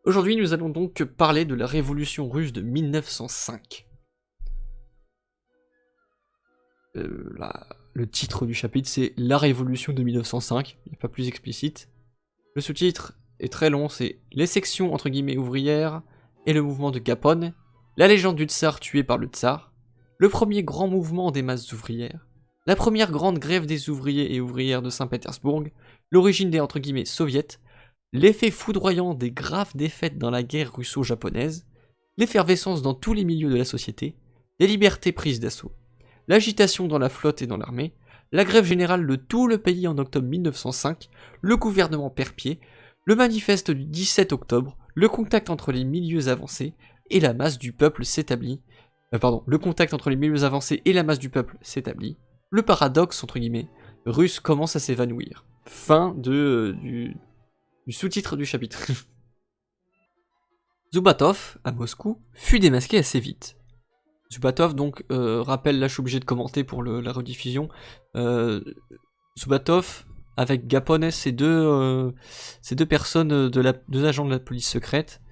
Aujourd'hui, nous allons donc parler de la révolution russe de 1905. Le titre du chapitre, c'est « La révolution de 1905 », il n'est pas plus explicite. Le sous-titre est très long, c'est « Les sections entre guillemets ouvrières et le mouvement de Gapone, la légende du tsar tué par le tsar, le premier grand mouvement des masses ouvrières, la première grande grève des ouvriers et ouvrières de Saint-Pétersbourg, l'origine des entre guillemets soviets, l'effet foudroyant des graves défaites dans la guerre russo-japonaise, l'effervescence dans tous les milieux de la société, les libertés prises d'assaut, l'agitation dans la flotte et dans l'armée, la grève générale de tout le pays en octobre 1905, le gouvernement perd pied, le manifeste du 17 octobre, le contact entre les milieux avancés et la masse du peuple s'établit. Le contact entre les milieux avancés et la masse du peuple s'établit. Le paradoxe, entre guillemets, russe commence à s'évanouir. Fin du sous-titre du chapitre. Zoubatov, à Moscou, fut démasqué assez vite. Zoubatov, donc, rappelle, là je suis obligé de commenter pour la rediffusion. Zoubatov, avec Gapone, c'est deux personnes, deux agents de la police secrète,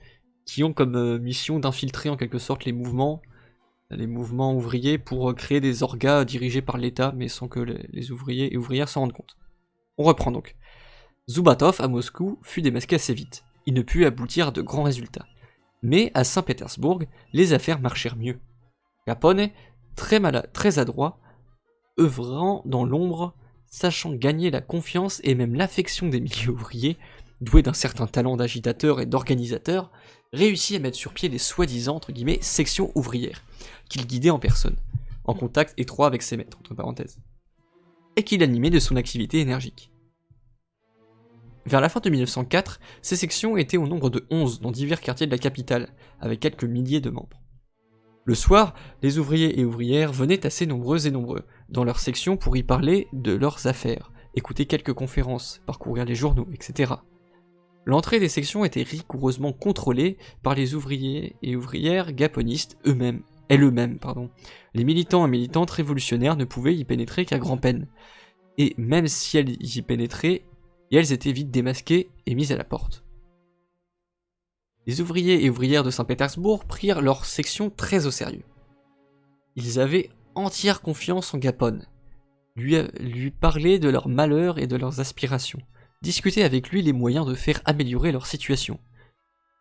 qui ont comme mission d'infiltrer en quelque sorte les mouvements ouvriers pour créer des orgas dirigés par l'État, mais sans que les ouvriers et ouvrières s'en rendent compte. On reprend donc. Zoubatov, à Moscou, fut démasqué assez vite. Il ne put aboutir à de grands résultats. Mais à Saint-Pétersbourg, les affaires marchèrent mieux. Gapone, très adroit, œuvrant dans l'ombre, sachant gagner la confiance et même l'affection des milieux ouvriers, doué d'un certain talent d'agitateur et d'organisateur, réussit à mettre sur pied les soi-disant, entre guillemets, sections ouvrières, qu'il guidait en personne, en contact étroit avec ses maîtres, entre parenthèses, et qu'il animait de son activité énergique. Vers la fin de 1904, ces sections étaient au nombre de 11 dans divers quartiers de la capitale, avec quelques milliers de membres. Le soir, les ouvriers et ouvrières venaient assez nombreux et nombreux dans leurs sections pour y parler de leurs affaires, écouter quelques conférences, parcourir les journaux, etc. L'entrée des sections était rigoureusement contrôlée par les ouvriers et ouvrières gaponistes eux-mêmes. Les militants et militantes révolutionnaires ne pouvaient y pénétrer qu'à grand-peine. Et même si elles y pénétraient, elles étaient vite démasquées et mises à la porte. Les ouvriers et ouvrières de Saint-Pétersbourg prirent leur section très au sérieux. Ils avaient entière confiance en Gapone, lui parlaient de leurs malheurs et de leurs aspirations, discutaient avec lui les moyens de faire améliorer leur situation.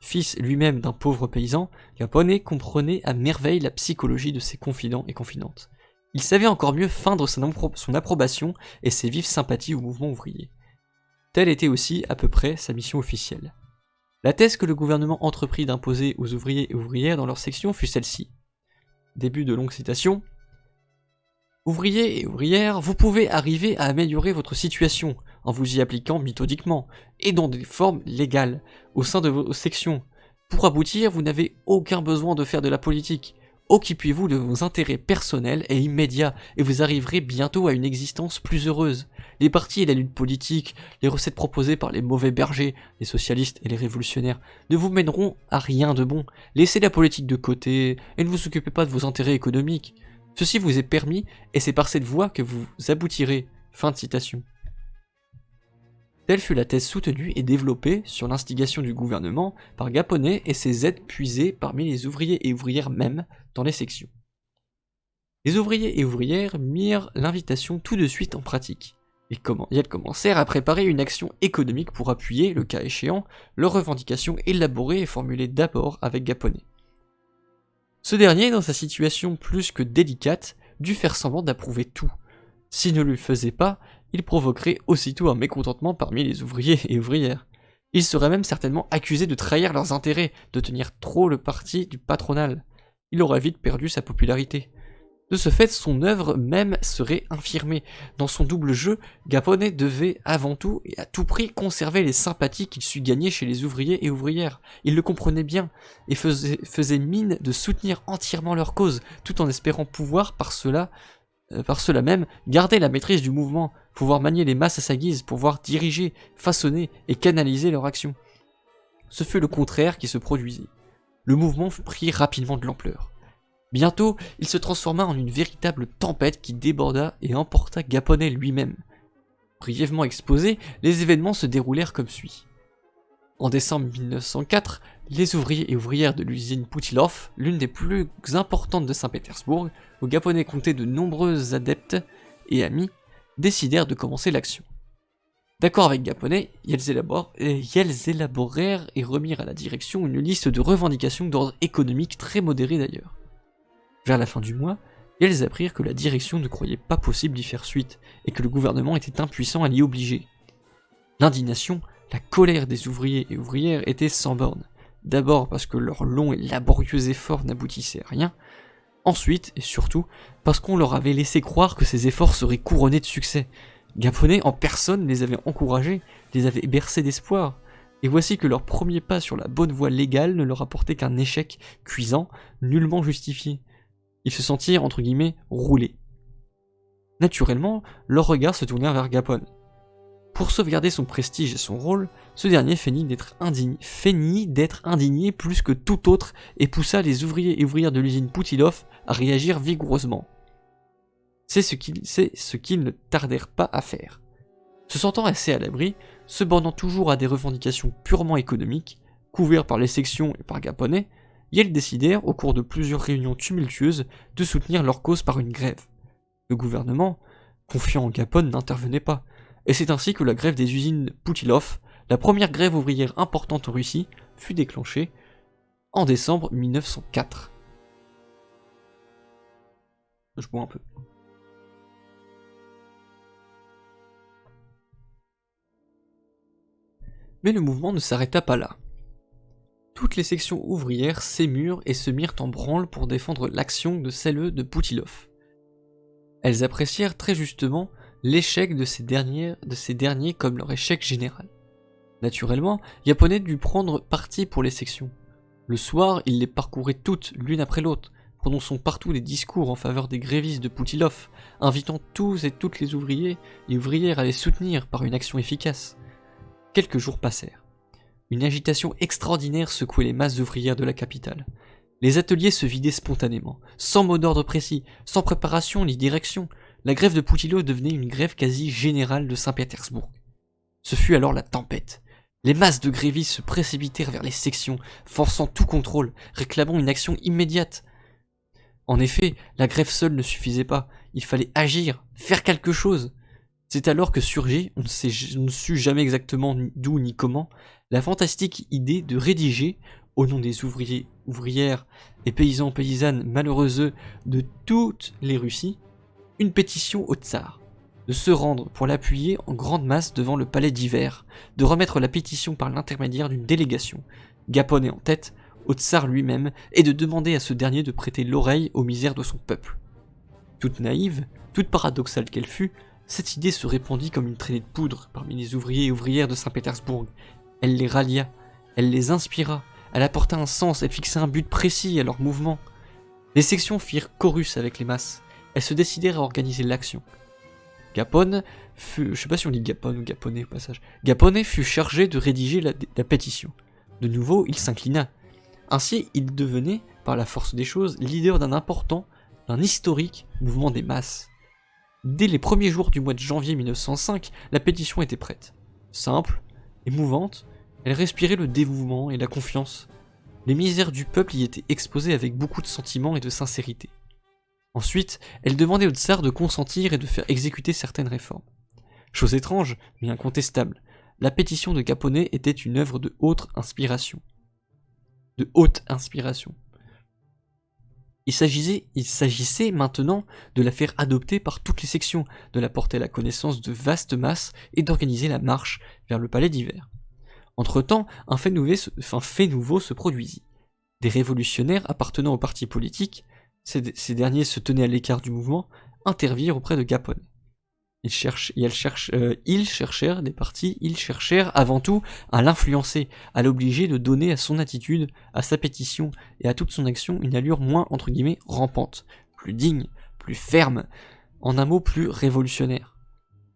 Fils lui-même d'un pauvre paysan, Gapone comprenait à merveille la psychologie de ses confidents et confidantes. Il savait encore mieux feindre son approbation et ses vives sympathies au mouvement ouvrier. Telle était aussi, à peu près, sa mission officielle. La thèse que le gouvernement entreprit d'imposer aux ouvriers et ouvrières dans leur section fut celle-ci. Début de longue citation. Ouvriers et ouvrières, vous pouvez arriver à améliorer votre situation en vous y appliquant méthodiquement et dans des formes légales au sein de vos sections. Pour aboutir, vous n'avez aucun besoin de faire de la politique. Occupez-vous de vos intérêts personnels et immédiats et vous arriverez bientôt à une existence plus heureuse. Les partis et la lutte politique, les recettes proposées par les mauvais bergers, les socialistes et les révolutionnaires, ne vous mèneront à rien de bon. Laissez la politique de côté et ne vous occupez pas de vos intérêts économiques. Ceci vous est permis et c'est par cette voie que vous aboutirez. Fin de citation. Telle fut la thèse soutenue et développée sur l'instigation du gouvernement par Gapone et ses aides puisées parmi les ouvriers et ouvrières même dans les sections. Les ouvriers et ouvrières mirent l'invitation tout de suite en pratique. Elles commencèrent à préparer une action économique pour appuyer, le cas échéant, leurs revendications élaborées et formulées d'abord avec Gapone. Ce dernier, dans sa situation plus que délicate, dut faire semblant d'approuver tout. S'il ne le faisait pas, il provoquerait aussitôt un mécontentement parmi les ouvriers et ouvrières. Il serait même certainement accusé de trahir leurs intérêts, de tenir trop le parti du patronal. Il aurait vite perdu sa popularité. De ce fait, son œuvre même serait infirmée. Dans son double jeu, Gapone devait avant tout et à tout prix conserver les sympathies qu'il sut gagner chez les ouvriers et ouvrières. Il le comprenait bien et faisait mine de soutenir entièrement leur cause, tout en espérant pouvoir par cela même garder la maîtrise du mouvement, pouvoir manier les masses à sa guise, pouvoir diriger, façonner et canaliser leur action. Ce fut le contraire qui se produisit. Le mouvement prit rapidement de l'ampleur. Bientôt, il se transforma en une véritable tempête qui déborda et emporta Gapone lui-même. Brièvement exposés, les événements se déroulèrent comme suit. En décembre 1904, les ouvriers et ouvrières de l'usine Poutilov, l'une des plus importantes de Saint-Pétersbourg, où Gaponet comptait de nombreux adeptes et amis, décidèrent de commencer l'action. D'accord avec Gaponet, ils élaborèrent et remirent à la direction une liste de revendications d'ordre économique très modérée d'ailleurs. Vers la fin du mois, ils apprirent que la direction ne croyait pas possible d'y faire suite, et que le gouvernement était impuissant à l'y obliger. L'indignation, la colère des ouvriers et ouvrières était sans borne. D'abord parce que leur long et laborieux effort n'aboutissait à rien, ensuite et surtout parce qu'on leur avait laissé croire que ces efforts seraient couronnés de succès. Gaponet en personne les avait encouragés, les avait bercés d'espoir, et voici que leur premier pas sur la bonne voie légale ne leur apportait qu'un échec cuisant, nullement justifié. Ils se sentirent entre guillemets roulés. Naturellement, leurs regards se tournèrent vers Gaponet. Pour sauvegarder son prestige et son rôle, ce dernier feignit d'être indigné plus que tout autre et poussa les ouvriers et ouvrières de l'usine Poutilov à réagir vigoureusement. C'est ce qu'ils ne tardèrent pas à faire. Se sentant assez à l'abri, se bornant toujours à des revendications purement économiques, couverts par les sections et par Gaponet, ils décidèrent, au cours de plusieurs réunions tumultueuses, de soutenir leur cause par une grève. Le gouvernement, confiant en Gaponet, n'intervenait pas, et c'est ainsi que la grève des usines Poutilov, la première grève ouvrière importante en Russie, fut déclenchée en décembre 1904. Je bois un peu. Mais le mouvement ne s'arrêta pas là. Toutes les sections ouvrières s'émurent et se mirent en branle pour défendre l'action de celle de Poutilov. Elles apprécièrent très justement l'échec de ces derniers comme leur échec général. Naturellement, Gaponet dut prendre parti pour les sections. Le soir, il les parcourait toutes, l'une après l'autre, prononçant partout des discours en faveur des grévistes de Poutilov, invitant tous et toutes les ouvriers et ouvrières à les soutenir par une action efficace. Quelques jours passèrent. Une agitation extraordinaire secouait les masses ouvrières de la capitale. Les ateliers se vidaient spontanément, sans mot d'ordre précis, sans préparation ni direction. La grève de Poutilov devenait une grève quasi générale de Saint-Pétersbourg. Ce fut alors la tempête. Les masses de grévistes se précipitèrent vers les sections, forçant tout contrôle, réclamant une action immédiate. En effet, la grève seule ne suffisait pas, il fallait agir, faire quelque chose. C'est alors que surgit, on ne sut jamais exactement d'où ni comment, la fantastique idée de rédiger, au nom des ouvriers, ouvrières et paysans paysannes malheureux de toutes les Russies, une pétition au tsar, de se rendre pour l'appuyer en grande masse devant le palais d'hiver, de remettre la pétition par l'intermédiaire d'une délégation, Gaponet en tête, au tsar lui-même, et de demander à ce dernier de prêter l'oreille aux misères de son peuple. Toute naïve, toute paradoxale qu'elle fût, cette idée se répandit comme une traînée de poudre parmi les ouvriers et ouvrières de Saint-Pétersbourg. Elle les rallia, elle les inspira, elle apporta un sens, elle fixa un but précis à leur mouvement. Les sections firent chorus avec les masses, elles se décidèrent à organiser l'action. Gaponet fut, je sais pas si on dit Gaponet ou Gaponet au passage, Gaponet fut chargé de rédiger la pétition. De nouveau, il s'inclina. Ainsi, il devenait, par la force des choses, leader d'un historique mouvement des masses. Dès les premiers jours du mois de janvier 1905, la pétition était prête. Simple, émouvante, elle respirait le dévouement et la confiance. Les misères du peuple y étaient exposées avec beaucoup de sentiment et de sincérité. Ensuite, elle demandait au tsar de consentir et de faire exécuter certaines réformes. Chose étrange, mais incontestable, la pétition de Gaponet était une œuvre de haute inspiration. Il s'agissait maintenant de la faire adopter par toutes les sections, de la porter à la connaissance de vastes masses et d'organiser la marche vers le palais d'hiver. Entre-temps, un fait nouveau se produisit. Des révolutionnaires appartenant au parti politique, ces derniers se tenaient à l'écart du mouvement, intervirent auprès de Gaponet. Ils cherchèrent avant tout à l'influencer, à l'obliger de donner à son attitude, à sa pétition et à toute son action une allure moins entre guillemets rampante, plus digne, plus ferme, en un mot plus révolutionnaire.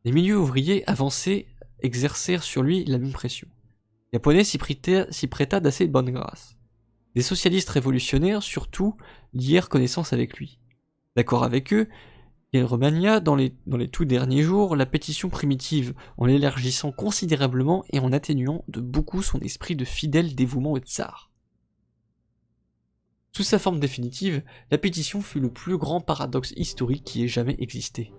Les milieux ouvriers avancés exercèrent sur lui la même pression. Gaponet s'y prêta d'assez bonne grâce. Des socialistes révolutionnaires surtout lièrent connaissance avec lui. D'accord avec eux, Et remania dans les tout derniers jours la pétition primitive, en l'élargissant considérablement et en atténuant de beaucoup son esprit de fidèle dévouement au tsar. Sous sa forme définitive, la pétition fut le plus grand paradoxe historique qui ait jamais existé.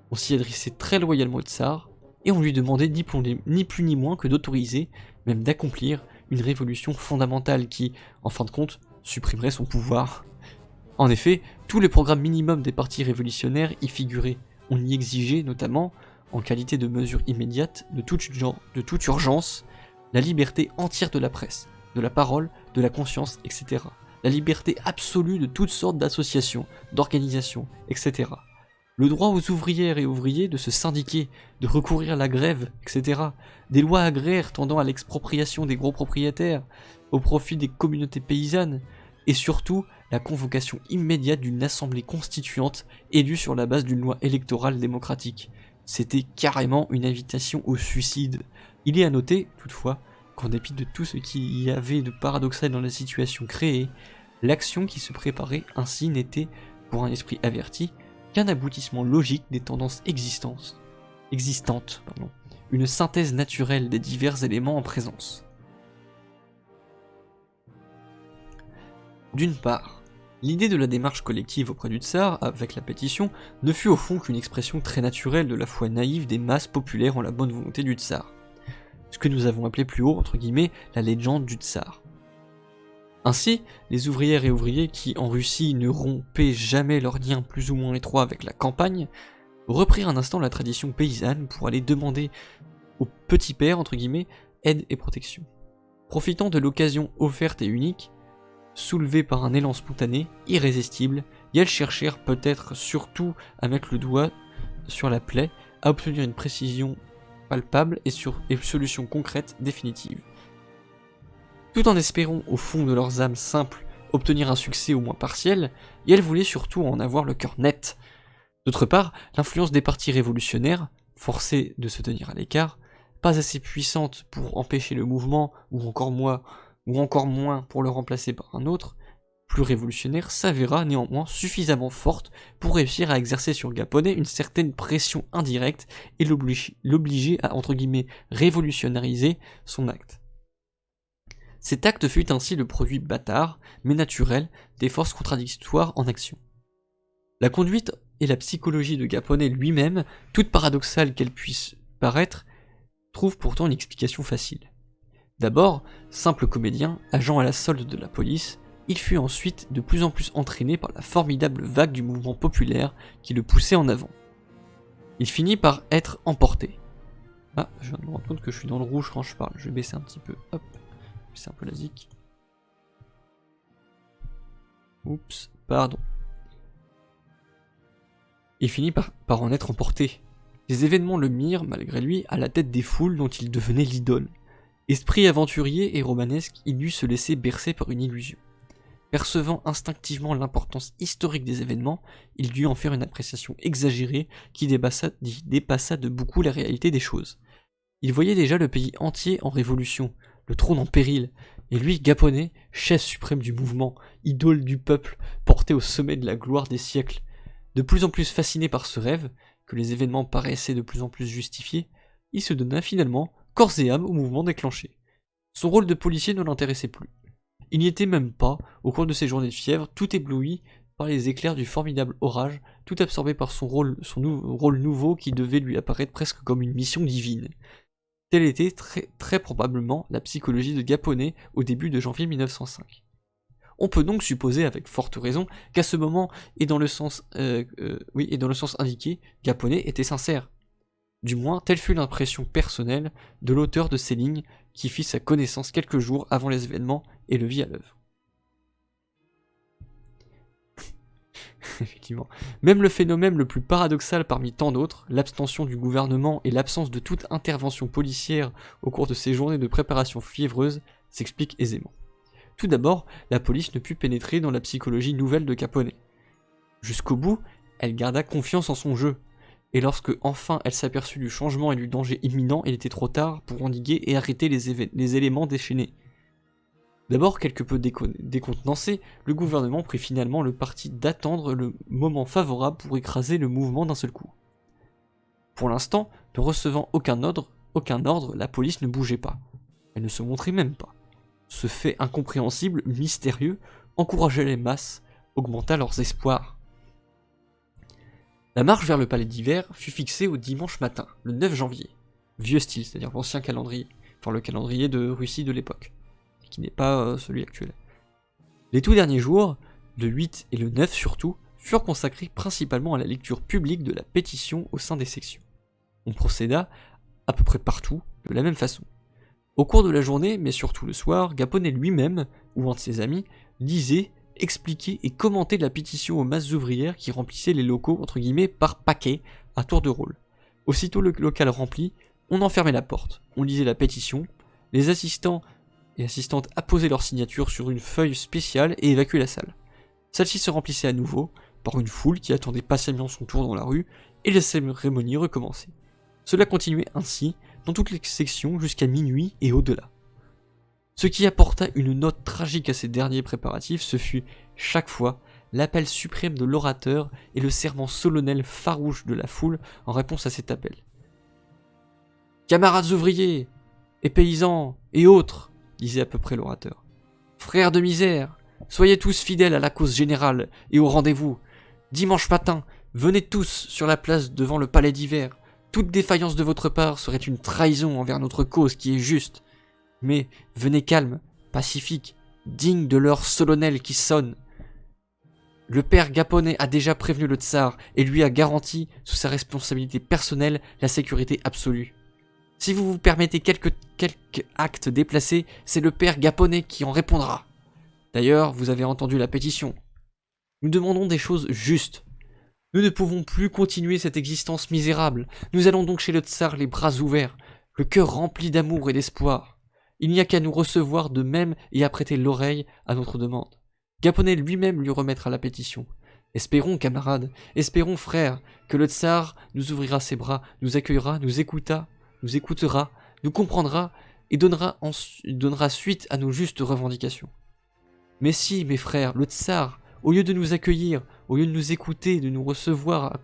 On s'y adressait très loyalement au tsar, et on lui demandait ni plus ni moins que d'autoriser, même d'accomplir, une révolution fondamentale qui, en fin de compte, supprimerait son pouvoir. En effet, tous les programmes minimums des partis révolutionnaires y figuraient. On y exigeait notamment, en qualité de mesure immédiate, de toute urgence, la liberté entière de la presse, de la parole, de la conscience, etc. La liberté absolue de toutes sortes d'associations, d'organisations, etc. Le droit aux ouvrières et ouvriers de se syndiquer, de recourir à la grève, etc. Des lois agraires tendant à l'expropriation des gros propriétaires, au profit des communautés paysannes, et surtout la convocation immédiate d'une assemblée constituante élue sur la base d'une loi électorale démocratique. C'était carrément une invitation au suicide. Il est à noter, toutefois, qu'en dépit de tout ce qu'il y avait de paradoxal dans la situation créée, l'action qui se préparait ainsi n'était, pour un esprit averti, qu'un aboutissement logique des tendances existantes, une synthèse naturelle des divers éléments en présence. D'une part, l'idée de la démarche collective auprès du tsar, avec la pétition, ne fut au fond qu'une expression très naturelle de la foi naïve des masses populaires en la bonne volonté du tsar. Ce que nous avons appelé plus haut, entre guillemets, la légende du tsar. Ainsi, les ouvrières et ouvriers qui, en Russie, ne rompaient jamais leurs liens plus ou moins étroits avec la campagne, reprirent un instant la tradition paysanne pour aller demander au petit père, entre guillemets, aide et protection. Profitant de l'occasion offerte et unique, soulevés par un élan spontané, irrésistible, elles cherchèrent peut-être surtout à mettre le doigt sur la plaie, à obtenir une précision palpable et une solution concrète définitive. Tout en espérant au fond de leurs âmes simples obtenir un succès au moins partiel, et elles voulaient surtout en avoir le cœur net. D'autre part, l'influence des partis révolutionnaires, forcés de se tenir à l'écart, pas assez puissante pour empêcher le mouvement, ou encore moins pour le remplacer par un autre, plus révolutionnaire, s'avéra néanmoins suffisamment forte pour réussir à exercer sur Gapone une certaine pression indirecte et l'obliger à, entre guillemets, révolutionnariser son acte. Cet acte fut ainsi le produit bâtard, mais naturel, des forces contradictoires en action. La conduite et la psychologie de Gapone lui-même, toutes paradoxales qu'elles puissent paraître, trouvent pourtant une explication facile. D'abord, simple comédien, agent à la solde de la police, il fut ensuite de plus en plus entraîné par la formidable vague du mouvement populaire qui le poussait en avant. Il finit par être emporté. Ah, je viens de me rendre compte que je suis dans le rouge quand je parle, je vais baisser un petit peu, hop. C'est un peu la zik. Oups, pardon. Il finit par en être emporté. Les événements le mirent, malgré lui, à la tête des foules dont il devenait l'idole. Esprit aventurier et romanesque, il dut se laisser bercer par une illusion. Percevant instinctivement l'importance historique des événements, il dut en faire une appréciation exagérée qui dépassa de beaucoup la réalité des choses. Il voyait déjà le pays entier en révolution, le trône en péril, et lui, Gapone, chef suprême du mouvement, idole du peuple, porté au sommet de la gloire des siècles. De plus en plus fasciné par ce rêve, que les événements paraissaient de plus en plus justifier, il se donna finalement corps et âme au mouvement déclenché. Son rôle de policier ne l'intéressait plus. Il n'y était même pas, au cours de ses journées de fièvre, tout ébloui par les éclairs du formidable orage, tout absorbé par son rôle nouveau qui devait lui apparaître presque comme une mission divine. Telle était très probablement la psychologie de Gapone au début de janvier 1905. On peut donc supposer avec forte raison qu'à ce moment, et dans le sens indiqué, Gapone était sincère. Du moins, telle fut l'impression personnelle de l'auteur de ces lignes qui fit sa connaissance quelques jours avant les événements et le vit à l'œuvre. Effectivement. Même le phénomène le plus paradoxal parmi tant d'autres, l'abstention du gouvernement et l'absence de toute intervention policière au cours de ces journées de préparation fiévreuse, s'explique aisément. Tout d'abord, la police ne put pénétrer dans la psychologie nouvelle de Gapone. Jusqu'au bout, elle garda confiance en son jeu, et lorsque enfin elle s'aperçut du changement et du danger imminent, il était trop tard pour endiguer et arrêter les éléments déchaînés. D'abord quelque peu décontenancé, le gouvernement prit finalement le parti d'attendre le moment favorable pour écraser le mouvement d'un seul coup. Pour l'instant, ne recevant aucun ordre, la police ne bougeait pas. Elle ne se montrait même pas. Ce fait incompréhensible, mystérieux, encourageait les masses, augmenta leurs espoirs. La marche vers le palais d'hiver fut fixée au dimanche matin, le 9 janvier. Vieux style, c'est-à-dire l'ancien calendrier, enfin le calendrier de Russie de l'époque, qui n'est pas celui actuel. Les tout derniers jours, le 8 et le 9 surtout, furent consacrés principalement à la lecture publique de la pétition au sein des sections. On procéda, à peu près partout, de la même façon. Au cours de la journée, mais surtout le soir, Gaponet lui-même, ou un de ses amis, lisait, expliquait et commentait la pétition aux masses ouvrières qui remplissaient les locaux entre guillemets par paquet, à tour de rôle. Aussitôt le local rempli, on enfermait la porte, on lisait la pétition, les assistants et assistantes apposaient leur signature sur une feuille spéciale et évacuaient la salle. Celle-ci se remplissait à nouveau par une foule qui attendait patiemment son tour dans la rue et la cérémonie recommençait. Cela continuait ainsi dans toutes les sections jusqu'à minuit et au-delà. Ce qui apporta une note tragique à ces derniers préparatifs, ce fut, chaque fois, l'appel suprême de l'orateur et le serment solennel farouche de la foule en réponse à cet appel. « Camarades ouvriers, et paysans, et autres, disait à peu près l'orateur. Frères de misère, soyez tous fidèles à la cause générale et au rendez-vous. Dimanche matin, venez tous sur la place devant le palais d'hiver. Toute défaillance de votre part serait une trahison envers notre cause qui est juste. Mais venez calme, pacifique, digne de l'heure solennelle qui sonne. Le père Gaponet a déjà prévenu le tsar et lui a garanti, sous sa responsabilité personnelle, la sécurité absolue. Si vous vous permettez quelque acte déplacé, c'est le père Gaponet qui en répondra. D'ailleurs, vous avez entendu la pétition. Nous demandons des choses justes. Nous ne pouvons plus continuer cette existence misérable. Nous allons donc chez le tsar les bras ouverts, le cœur rempli d'amour et d'espoir. Il n'y a qu'à nous recevoir de même et à prêter l'oreille à notre demande. Gaponet lui-même lui remettra la pétition. Espérons, camarades, espérons, frères, que le tsar nous ouvrira ses bras, nous accueillera, nous écoutera, nous comprendra et donnera suite à nos justes revendications. Mais si, mes frères, le tsar, au lieu de nous accueillir, au lieu de nous écouter, de nous recevoir,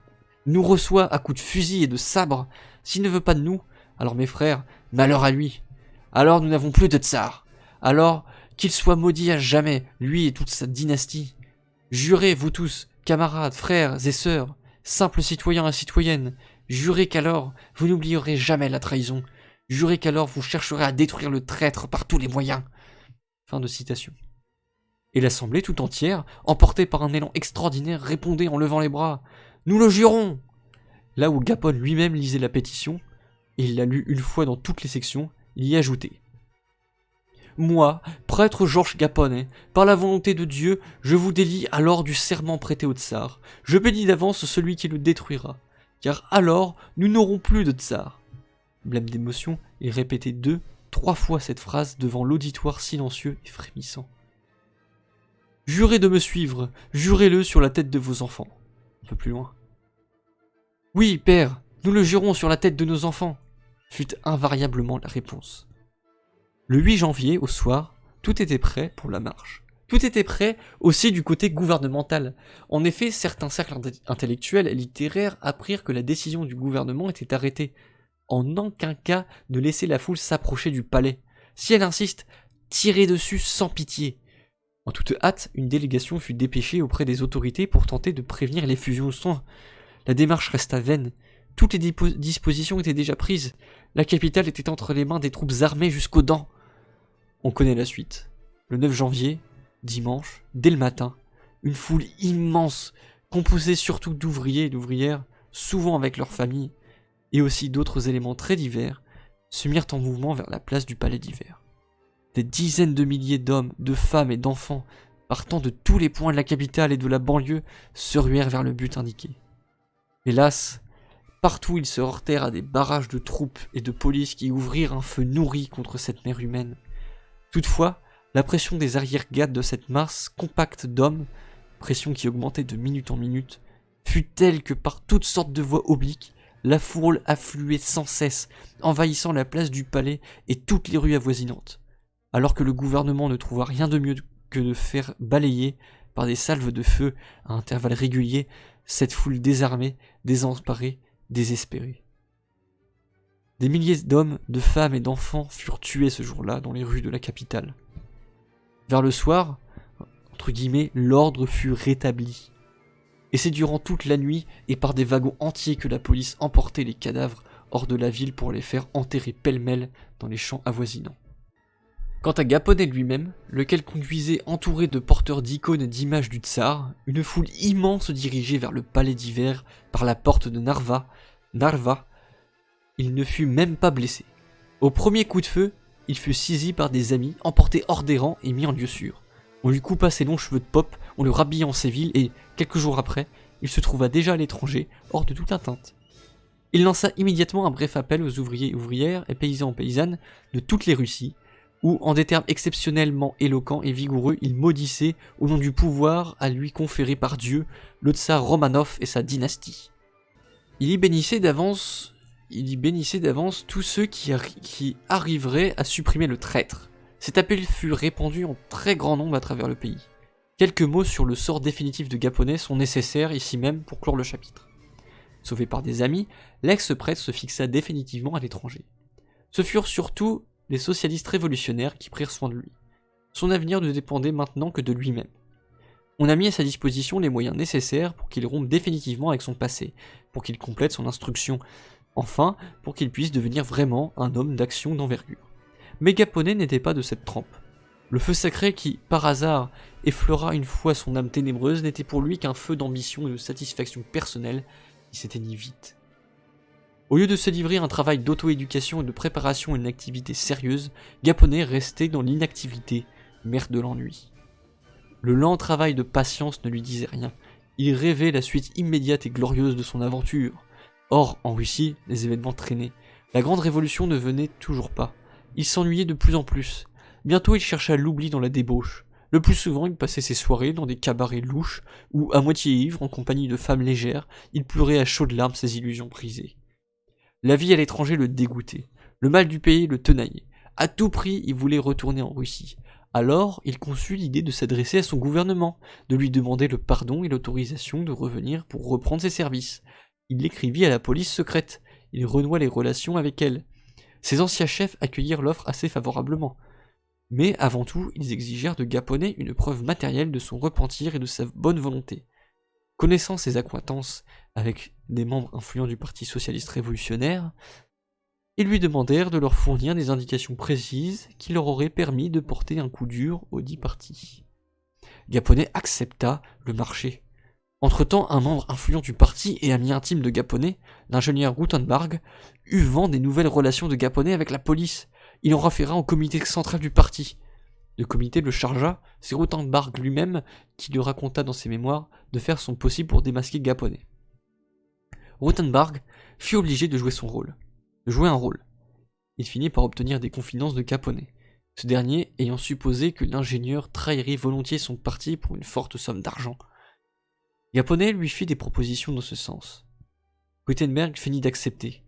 nous reçoit à coups de fusil et de sabre, s'il ne veut pas de nous, alors mes frères, malheur à lui. Alors nous n'avons plus de tsar. Alors qu'il soit maudit à jamais, lui et toute sa dynastie. Jurez, vous tous, camarades, frères et sœurs, simples citoyens et citoyennes, jurez qu'alors vous n'oublierez jamais la trahison. Jurez qu'alors vous chercherez à détruire le traître par tous les moyens. Fin de citation. Et l'assemblée tout entière, emportée par un élan extraordinaire, répondait en levant les bras. Nous le jurons. Là où Gapon lui-même lisait la pétition, et il l'a lue une fois dans toutes les sections, il y ajoutait. Moi, prêtre Georges Gaponet, par la volonté de Dieu, je vous délie alors du serment prêté au tsar. Je bénis d'avance celui qui le détruira, car alors nous n'aurons plus de tsar. Blême d'émotion, il répétait 2, 3 fois cette phrase devant l'auditoire silencieux et frémissant. Jurez de me suivre, jurez-le sur la tête de vos enfants. Un peu plus loin. Oui, père, nous le jurons sur la tête de nos enfants, fut invariablement la réponse. Le 8 janvier, au soir, tout était prêt pour la marche. Tout était prêt aussi du côté gouvernemental. En effet, certains cercles intellectuels et littéraires apprirent que la décision du gouvernement était arrêtée. En aucun cas de laisser la foule s'approcher du palais. Si elle insiste, tirez dessus sans pitié. En toute hâte, une délégation fut dépêchée auprès des autorités pour tenter de prévenir l'effusion de sang. La démarche resta vaine. Toutes les dispositions étaient déjà prises. La capitale était entre les mains des troupes armées jusqu'aux dents. On connaît la suite. Le 9 janvier, dimanche, dès le matin, une foule immense, composée surtout d'ouvriers et d'ouvrières, souvent avec leurs familles, et aussi d'autres éléments très divers, se mirent en mouvement vers la place du palais d'hiver. Des dizaines de milliers d'hommes, de femmes et d'enfants, partant de tous les points de la capitale et de la banlieue, se ruèrent vers le but indiqué. Hélas, partout ils se heurtèrent à des barrages de troupes et de police qui ouvrirent un feu nourri contre cette mer humaine. Toutefois, la pression des arrière-gardes de cette masse compacte d'hommes, pression qui augmentait de minute en minute, fut telle que par toutes sortes de voies obliques, la foule affluait sans cesse, envahissant la place du palais et toutes les rues avoisinantes. alors que le gouvernement ne trouva rien de mieux que de faire balayer par des salves de feu à intervalles réguliers cette foule désarmée, désemparée, désespérée. Des milliers d'hommes, de femmes et d'enfants furent tués ce jour-là dans les rues de la capitale. Vers le soir, entre guillemets, l'ordre fut rétabli. Et c'est durant toute la nuit et par des wagons entiers que la police emportait les cadavres hors de la ville pour les faire enterrer pêle-mêle dans les champs avoisinants. Quant à Gaponet lui-même, lequel conduisait entouré de porteurs d'icônes et d'images du tsar, une foule immense se dirigeait vers le palais d'hiver par la porte de Narva, il ne fut même pas blessé. Au premier coup de feu, il fut saisi par des amis, emporté hors des rangs et mis en lieu sûr. On lui coupa ses longs cheveux de pop, on le rhabilla en civil et, quelques jours après, il se trouva déjà à l'étranger, hors de toute atteinte. Il lança immédiatement un bref appel aux ouvriers et ouvrières et paysans et paysannes de toutes les Russies, où, en des termes exceptionnellement éloquents et vigoureux, il maudissait, au nom du pouvoir à lui conféré par Dieu, le tsar Romanov et sa dynastie. Il y bénissait d'avance tous ceux qui arriveraient à supprimer le traître. Cet appel fut répandu en très grand nombre à travers le pays. Quelques mots sur le sort définitif de Gaponet sont nécessaires ici même pour clore le chapitre. Sauvé par des amis, l'ex-prêtre se fixa définitivement à l'étranger. Ce furent surtout les socialistes révolutionnaires qui prirent soin de lui. Son avenir ne dépendait maintenant que de lui-même. On a mis à sa disposition les moyens nécessaires pour qu'il rompe définitivement avec son passé, pour qu'il complète son instruction, enfin pour qu'il puisse devenir vraiment un homme d'action d'envergure. Mais Gaponet n'était pas de cette trempe. Le feu sacré qui, par hasard, effleura une fois son âme ténébreuse n'était pour lui qu'un feu d'ambition et de satisfaction personnelle qui s'éteignit vite. Au lieu de se livrer à un travail d'auto-éducation et de préparation à une activité sérieuse, Gaponet restait dans l'inactivité, mère de l'ennui. Le lent travail de patience ne lui disait rien, il rêvait la suite immédiate et glorieuse de son aventure. Or, en Russie, les événements traînaient. La grande révolution ne venait toujours pas. Il s'ennuyait de plus en plus. Bientôt il chercha l'oubli dans la débauche. Le plus souvent il passait ses soirées dans des cabarets louches, où, à moitié ivre, en compagnie de femmes légères, il pleurait à chaudes larmes ses illusions brisées. La vie à l'étranger le dégoûtait. Le mal du pays le tenaillait. À tout prix, il voulait retourner en Russie. Alors, il conçut l'idée de s'adresser à son gouvernement, de lui demander le pardon et l'autorisation de revenir pour reprendre ses services. Il écrivit à la police secrète. Il renoua les relations avec elle. Ses anciens chefs accueillirent l'offre assez favorablement. Mais avant tout, ils exigèrent de Gaponet une preuve matérielle de son repentir et de sa bonne volonté. Connaissant ses accointances avec des membres influents du Parti socialiste révolutionnaire, ils lui demandèrent de leur fournir des indications précises qui leur auraient permis de porter un coup dur au dit parti. Gaponet accepta le marché. Entre-temps, un membre influent du parti et ami intime de Gaponet, l'ingénieur Rutenberg, eut vent des nouvelles relations de Gaponet avec la police. Il en référa au comité central du parti. Le comité le chargea, c'est Rutenberg lui-même qui lui raconta dans ses mémoires de faire son possible pour démasquer Gaponet. Rutenberg fut obligé de jouer un rôle. Il finit par obtenir des confidences de Gaponet, ce dernier ayant supposé que l'ingénieur trahirait volontiers son parti pour une forte somme d'argent. Gaponet lui fit des propositions dans ce sens. Rutenberg finit d'accepter.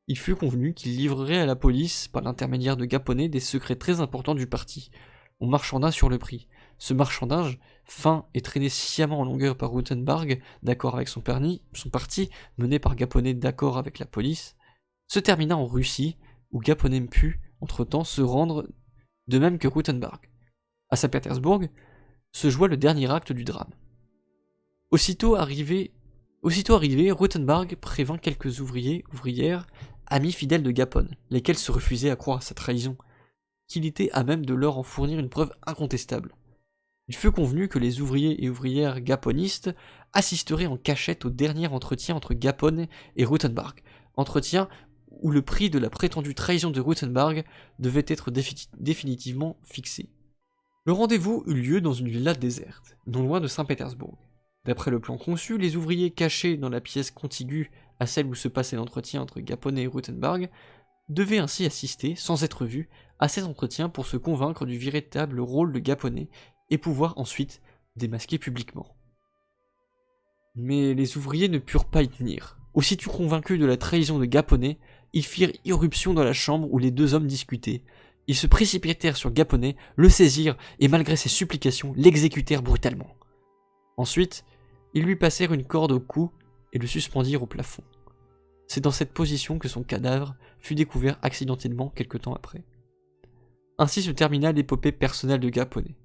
Il fut convenu qu'il livrerait à la police, par l'intermédiaire de Gaponet, des secrets très importants du parti. On marchanda sur le prix. Ce marchandage, fin et traîné sciemment en longueur par Rutenberg, d'accord avec son parti, mené par Gaponet d'accord avec la police, se termina en Russie, où Gaponet put, entre-temps, se rendre de même que Rutenberg. À Saint-Pétersbourg se joua le dernier acte du drame. Aussitôt arrivé, Rutenberg prévint quelques ouvrières, amis fidèles de Gapone, lesquels se refusaient à croire à sa trahison, qu'il était à même de leur en fournir une preuve incontestable. Il fut convenu que les ouvriers et ouvrières gaponistes assisteraient en cachette au dernier entretien entre Gapone et Rutenberg, entretien où le prix de la prétendue trahison de Rutenberg devait être définitivement fixé. Le rendez-vous eut lieu dans une villa déserte, non loin de Saint-Pétersbourg. D'après le plan conçu, les ouvriers cachés dans la pièce contiguë à celle où se passait l'entretien entre Gaponet et Rutenberg devaient ainsi assister, sans être vus, à cet entretien pour se convaincre du véritable rôle de Gaponet et pouvoir ensuite démasquer publiquement. Mais les ouvriers ne purent pas y tenir. Aussitôt convaincus de la trahison de Gaponet, ils firent irruption dans la chambre où les deux hommes discutaient. Ils se précipitèrent sur Gaponet, le saisirent et malgré ses supplications, l'exécutèrent brutalement. Ensuite, ils lui passèrent une corde au cou et le suspendirent au plafond. C'est dans cette position que son cadavre fut découvert accidentellement quelque temps après. Ainsi se termina l'épopée personnelle de Gaponet.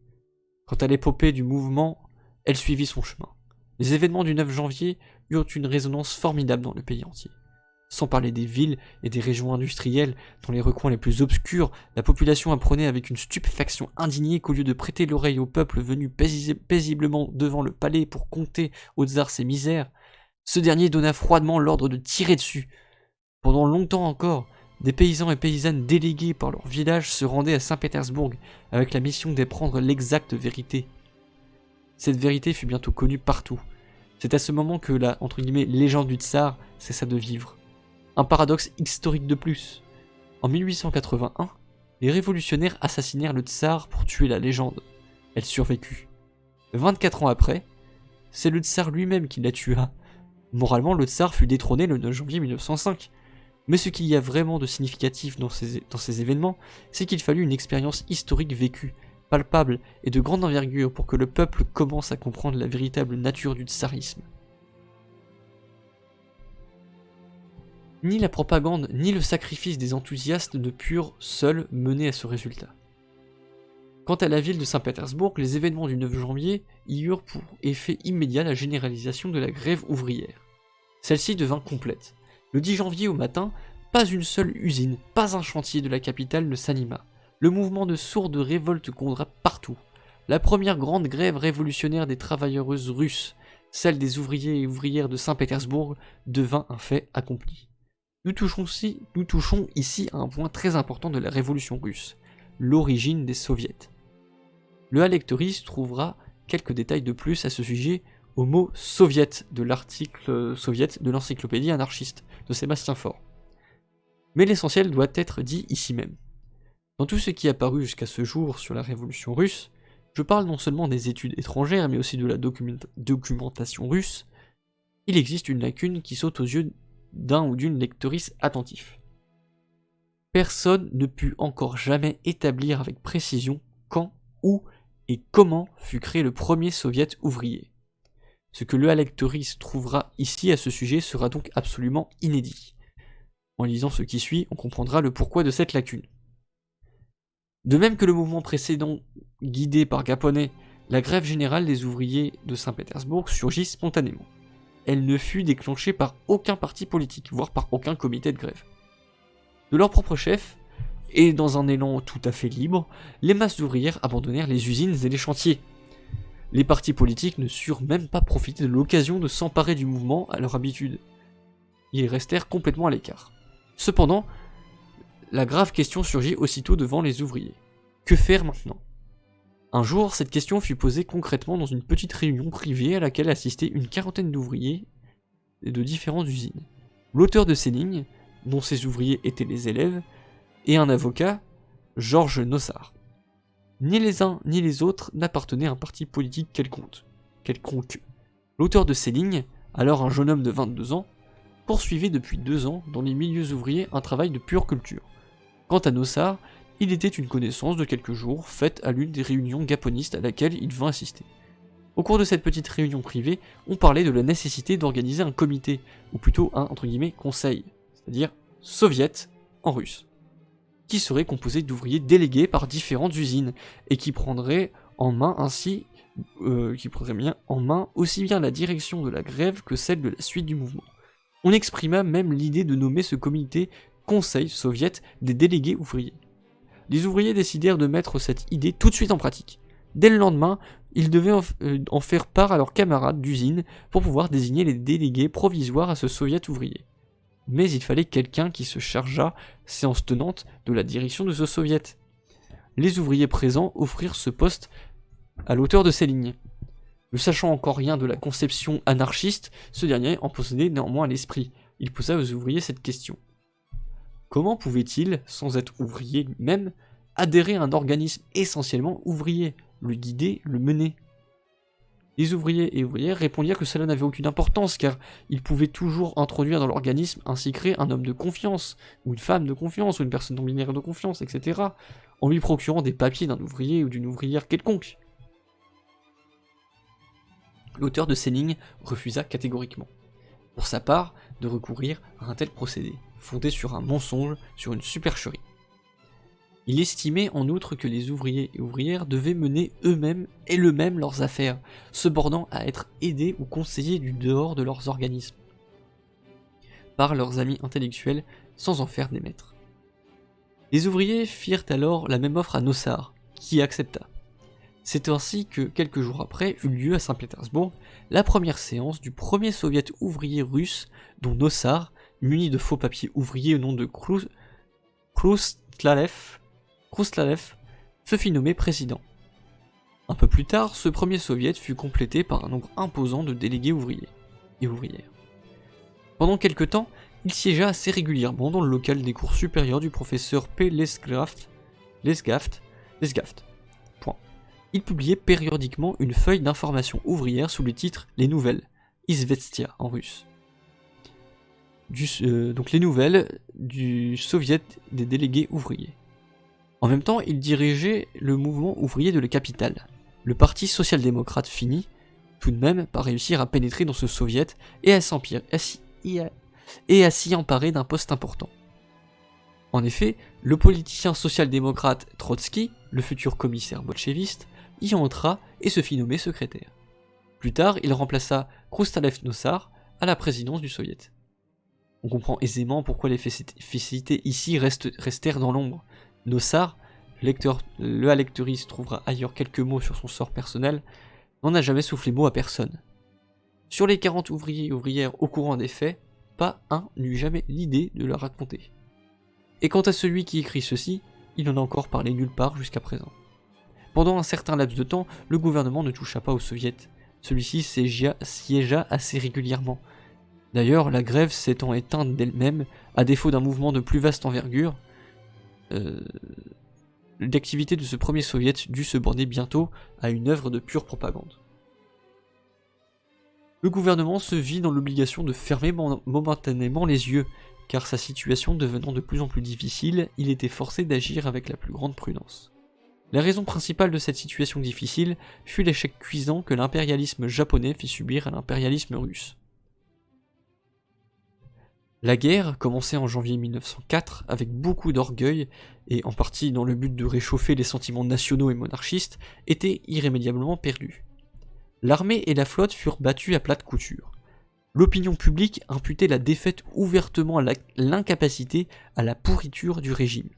Quant à l'épopée du mouvement, elle suivit son chemin. Les événements du 9 janvier eurent une résonance formidable dans le pays entier. Sans parler des villes et des régions industrielles, dans les recoins les plus obscurs, la population apprenait avec une stupéfaction indignée qu'au lieu de prêter l'oreille au peuple venu paisiblement devant le palais pour conter au tsar ses misères, ce dernier donna froidement l'ordre de tirer dessus. Pendant longtemps encore, des paysans et paysannes délégués par leur village se rendaient à Saint-Pétersbourg avec la mission d'apprendre l'exacte vérité. Cette vérité fut bientôt connue partout. C'est à ce moment que la entre guillemets, légende du tsar cessa de vivre. Un paradoxe historique de plus. En 1881, les révolutionnaires assassinèrent le tsar pour tuer la légende. Elle survécut. 24 ans après, c'est le tsar lui-même qui la tua. Moralement, le tsar fut détrôné le 9 janvier 1905. Mais ce qu'il y a vraiment de significatif dans ces événements, c'est qu'il fallut une expérience historique vécue, palpable et de grande envergure pour que le peuple commence à comprendre la véritable nature du tsarisme. Ni la propagande, ni le sacrifice des enthousiastes ne purent seuls mener à ce résultat. Quant à la ville de Saint-Pétersbourg, les événements du 9 janvier y eurent pour effet immédiat la généralisation de la grève ouvrière. Celle-ci devint complète. Le 10 janvier au matin, pas une seule usine, pas un chantier de la capitale ne s'anima. Le mouvement de sourde révolte gronda partout. La première grande grève révolutionnaire des travailleuses russes, celle des ouvriers et ouvrières de Saint-Pétersbourg, devint un fait accompli. Nous touchons ici à un point très important de la révolution russe, l'origine des soviets. Le lectoris trouvera quelques détails de plus à ce sujet au mot soviet de l'article soviet de l'encyclopédie anarchiste de Sébastien Faure. Mais l'essentiel doit être dit ici même. Dans tout ce qui est apparu jusqu'à ce jour sur la révolution russe, je parle non seulement des études étrangères mais aussi de la documentation russe, il existe une lacune qui saute aux yeux d'un ou d'une lectrice attentif. Personne ne put encore jamais établir avec précision quand, où et comment fut créé le premier soviet ouvrier. Ce que le lectoris trouvera ici à ce sujet sera donc absolument inédit. En lisant ce qui suit, on comprendra le pourquoi de cette lacune. De même que le mouvement précédent, guidé par Gaponet, la grève générale des ouvriers de Saint-Pétersbourg surgit spontanément. Elle ne fut déclenchée par aucun parti politique, voire par aucun comité de grève. De leur propre chef, et dans un élan tout à fait libre, les masses ouvrières abandonnèrent les usines et les chantiers. Les partis politiques ne surent même pas profiter de l'occasion de s'emparer du mouvement à leur habitude. Ils restèrent complètement à l'écart. Cependant, la grave question surgit aussitôt devant les ouvriers. Que faire maintenant ? Un jour, cette question fut posée concrètement dans une petite réunion privée à laquelle assistaient une quarantaine d'ouvriers de différentes usines. L'auteur de ces lignes, dont ces ouvriers étaient les élèves, et un avocat, Georges Nossard. Ni les uns ni les autres n'appartenaient à un parti politique quelconque. L'auteur de ces lignes, alors un jeune homme de 22 ans, poursuivait depuis 2 ans dans les milieux ouvriers un travail de pure culture. Quant à Nossard, il était une connaissance de quelques jours faite à l'une des réunions gaponistes à laquelle il vint assister. Au cours de cette petite réunion privée, on parlait de la nécessité d'organiser un comité, ou plutôt un entre guillemets conseil, c'est-à-dire soviet en russe, qui serait composé d'ouvriers délégués par différentes usines et qui prendrait en main aussi bien la direction de la grève que celle de la suite du mouvement. On exprima même l'idée de nommer ce comité Conseil soviet des délégués ouvriers. Les ouvriers décidèrent de mettre cette idée tout de suite en pratique. Dès le lendemain, ils devaient en faire part à leurs camarades d'usine pour pouvoir désigner les délégués provisoires à ce soviet ouvrier. Mais il fallait quelqu'un qui se chargeât, séance tenante, de la direction de ce soviet. Les ouvriers présents offrirent ce poste à l'auteur de ces lignes. Ne sachant encore rien de la conception anarchiste, ce dernier en possédait néanmoins à l'esprit. Il posa aux ouvriers cette question. Comment pouvait-il, sans être ouvrier lui-même, adhérer à un organisme essentiellement ouvrier, le guider, le mener ? Les ouvriers et ouvrières répondirent que cela n'avait aucune importance, car ils pouvaient toujours introduire dans l'organisme ainsi créé un homme de confiance, ou une femme de confiance, ou une personne non binaire de confiance, etc. en lui procurant des papiers d'un ouvrier ou d'une ouvrière quelconque. L'auteur de ces lignes refusa catégoriquement, pour sa part, de recourir à un tel procédé, fondé sur un mensonge, sur une supercherie. Il estimait en outre que les ouvriers et ouvrières devaient mener eux-mêmes et eux-mêmes leurs affaires, se bornant à être aidés ou conseillés du dehors de leurs organismes, par leurs amis intellectuels, sans en faire des maîtres. Les ouvriers firent alors la même offre à Nossar, qui accepta. C'est ainsi que, quelques jours après, eut lieu à Saint-Pétersbourg la première séance du premier soviet ouvrier russe dont Nossar, muni de faux papiers ouvriers au nom de Krustlalev, se fit nommer président. Un peu plus tard, ce premier soviet fut complété par un nombre imposant de délégués ouvriers et ouvrières. Pendant quelque temps, il siégea assez régulièrement dans le local des cours supérieurs du professeur P. Lesgaft. Il publiait périodiquement une feuille d'information ouvrière sous le titre « Les Nouvelles » Izvestia en russe. Donc les nouvelles du soviet des délégués ouvriers. En même temps, il dirigeait le mouvement ouvrier de la capitale. Le parti social-démocrate finit, tout de même, par réussir à pénétrer dans ce soviet et à s'y emparer d'un poste important. En effet, le politicien social-démocrate Trotsky, le futur commissaire bolchéviste, y entra et se fit nommer secrétaire. Plus tard, il remplaça Krustallev-Nossar à la présidence du soviet. On comprend aisément pourquoi les festivités ici restèrent dans l'ombre. Nossar, le lecteuriste trouvera ailleurs quelques mots sur son sort personnel, n'en a jamais soufflé mot à personne. Sur les 40 ouvriers et ouvrières au courant des faits, pas un n'eut jamais l'idée de le raconter. Et quant à celui qui écrit ceci, il n'en a encore parlé nulle part jusqu'à présent. Pendant un certain laps de temps, le gouvernement ne toucha pas au soviet. Celui-ci siégea assez régulièrement. D'ailleurs, la grève s'étant éteinte d'elle-même, à défaut d'un mouvement de plus vaste envergure, l'activité de ce premier soviet dut se borner bientôt à une œuvre de pure propagande. Le gouvernement se vit dans l'obligation de fermer momentanément les yeux, car sa situation devenant de plus en plus difficile, il était forcé d'agir avec la plus grande prudence. La raison principale de cette situation difficile fut l'échec cuisant que l'impérialisme japonais fit subir à l'impérialisme russe. La guerre, commencée en janvier 1904 avec beaucoup d'orgueil, et en partie dans le but de réchauffer les sentiments nationaux et monarchistes, était irrémédiablement perdue. L'armée et la flotte furent battues à plate couture. L'opinion publique imputait la défaite ouvertement à l'incapacité, à la pourriture du régime.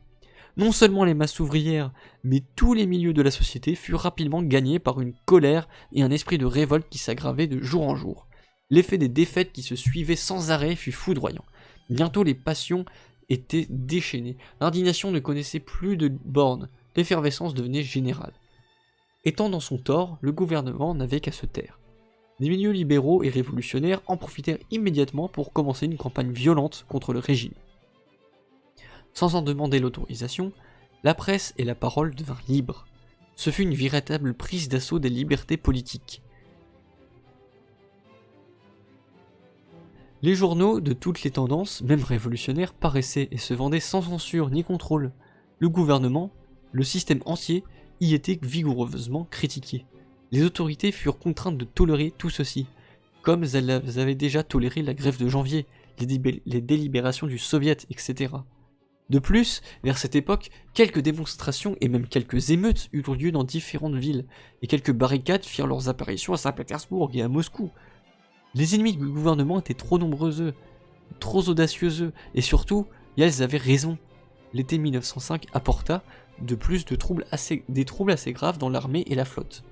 Non seulement les masses ouvrières, mais tous les milieux de la société furent rapidement gagnés par une colère et un esprit de révolte qui s'aggravait de jour en jour. L'effet des défaites qui se suivaient sans arrêt fut foudroyant. Bientôt les passions étaient déchaînées, l'indignation ne connaissait plus de bornes, l'effervescence devenait générale. Étant dans son tort, le gouvernement n'avait qu'à se taire. Les milieux libéraux et révolutionnaires en profitèrent immédiatement pour commencer une campagne violente contre le régime. Sans en demander l'autorisation, la presse et la parole devinrent libres. Ce fut une véritable prise d'assaut des libertés politiques. Les journaux de toutes les tendances, même révolutionnaires, paraissaient et se vendaient sans censure ni contrôle. Le gouvernement, le système entier, y était vigoureusement critiqué. Les autorités furent contraintes de tolérer tout ceci, comme elles avaient déjà toléré la grève de janvier, les délibérations du soviet, etc. De plus, vers cette époque, quelques démonstrations et même quelques émeutes eurent lieu dans différentes villes, et quelques barricades firent leurs apparitions à Saint-Pétersbourg et à Moscou. Les ennemis du gouvernement étaient trop nombreux, trop audacieux, et surtout, elles avaient raison. L'été 1905 apporta de plus des troubles assez graves dans l'armée et la flotte.